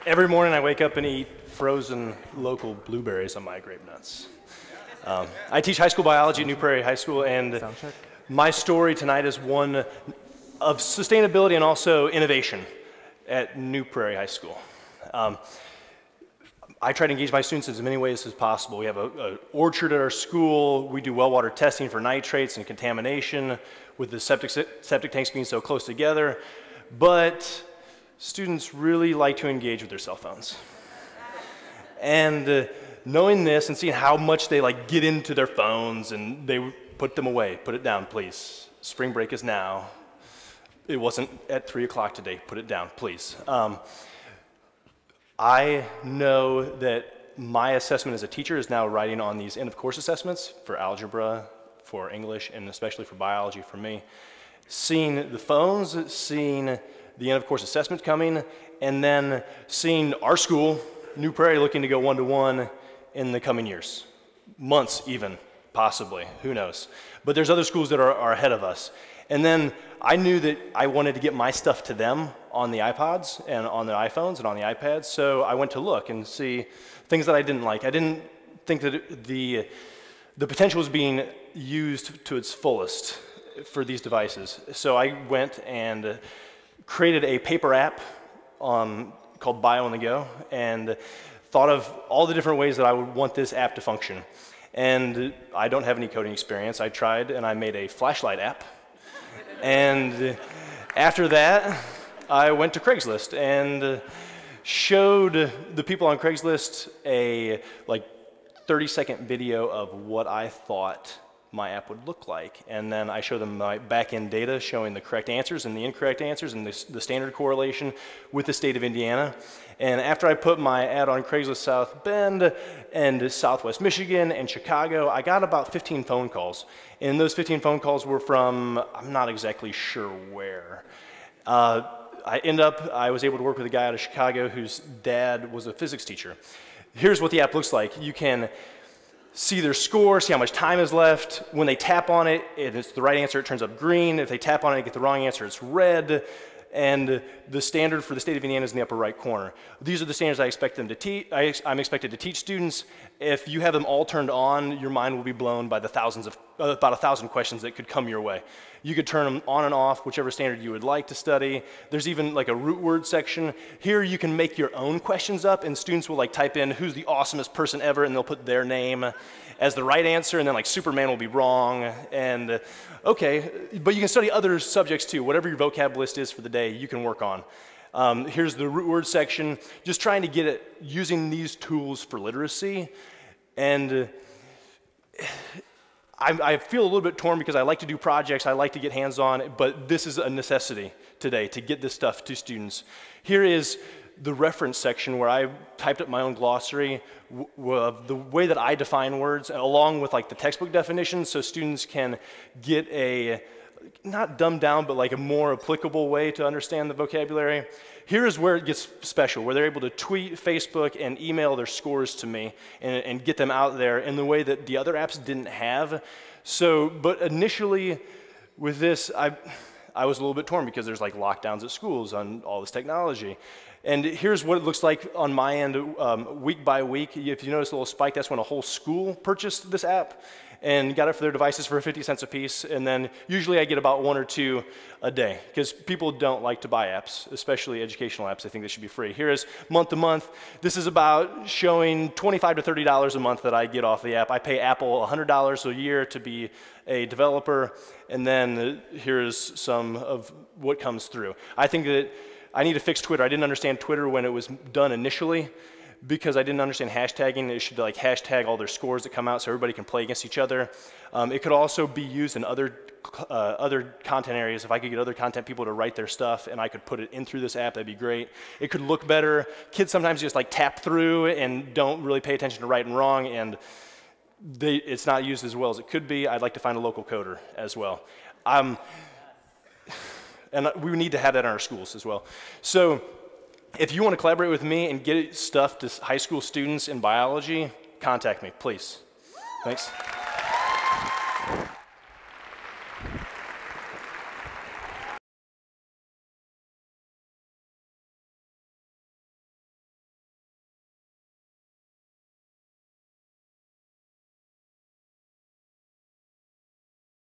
Every morning I wake up and eat frozen local blueberries on my grape nuts. I teach high school biology at New Prairie High School, and my story tonight is one of sustainability and also innovation at New Prairie High School. I try to engage my students in as many ways as possible. We have an orchard at our school. We do well water testing for nitrates and contamination with the septic tanks being so close together. But students really like to engage with their cell phones. And knowing this and seeing how much they get into their phones and they put them away, put it down, please. Spring break is now. It wasn't at 3 o'clock today. Put it down, please. I know that my assessment as a teacher is now writing on these end of course assessments for algebra, for English, and especially for biology for me. Seeing the phones, seeing the end of course assessment coming, and then seeing our school, New Prairie, looking to go one-to-one in the coming years. Months even, possibly, who knows. But there's other schools that are ahead of us. And then I knew that I wanted to get my stuff to them on the iPods and on the iPhones and on the iPads, so I went to look and see things that I didn't like. I didn't think that the potential was being used to its fullest for these devices. So I went and created a paper app called Bio on the Go and thought of all the different ways that I would want this app to function. And I don't have any coding experience. I tried and I made a flashlight app. And after that, I went to Craigslist and showed the people on Craigslist a 30-second video of what I thought my app would look like. And then I show them my back-end data showing the correct answers and the incorrect answers and the standard correlation with the state of Indiana. And after I put my ad on Craigslist South Bend and Southwest Michigan and Chicago, I got about 15 phone calls. And those 15 phone calls were from, I'm not exactly sure where. I was able to work with a guy out of Chicago whose dad was a physics teacher. Here's what the app looks like. You can see their score, see how much time is left. When they tap on it, if it's the right answer, it turns up green. If they tap on it and get the wrong answer, it's red. And the standard for the state of Indiana is in the upper right corner. These are the standards I expect them to teach. I'm expected to teach students. If you have them all turned on, your mind will be blown by the about 1,000 questions that could come your way. You could turn them on and off, whichever standard you would like to study. There's even a root word section. Here you can make your own questions up, and students will type in who's the awesomest person ever, and they'll put their name as the right answer, and then Superman will be wrong. And okay, but you can study other subjects too. Whatever your vocab list is for the day, you can work on. Here's the root word section. Just trying to get it using these tools for literacy. And I feel a little bit torn because I like to do projects, I like to get hands-on, but this is a necessity today to get this stuff to students. Here is the reference section where I typed up my own glossary of the way that I define words, along with the textbook definitions, so students can get a, not dumbed down, but a more applicable way to understand the vocabulary. Here is where it gets special, where they're able to tweet, Facebook, and email their scores to me and get them out there in the way that the other apps didn't have. So, but initially with this, I was a little bit torn because there's lockdowns at schools on all this technology. And here's what it looks like on my end week by week. If you notice a little spike, that's when a whole school purchased this app and got it for their devices for 50 cents a piece. And then usually I get about 1 or 2 a day because people don't like to buy apps, especially educational apps. I think they should be free. Here is month to month. This is about showing $25 to $30 a month that I get off the app. I pay Apple $100 a year to be a developer. And then here's some of what comes through. I think that I need to fix Twitter. I didn't understand Twitter when it was done initially because I didn't understand hashtagging. It should hashtag all their scores that come out so everybody can play against each other. It could also be used in other content areas. If I could get other content people to write their stuff and I could put it in through this app, that'd be great. It could look better. Kids sometimes just tap through and don't really pay attention to right and wrong, and it's not used as well as it could be. I'd like to find a local coder as well. And we need to have that in our schools as well. So if you want to collaborate with me and get stuff to high school students in biology, contact me, please. Thanks.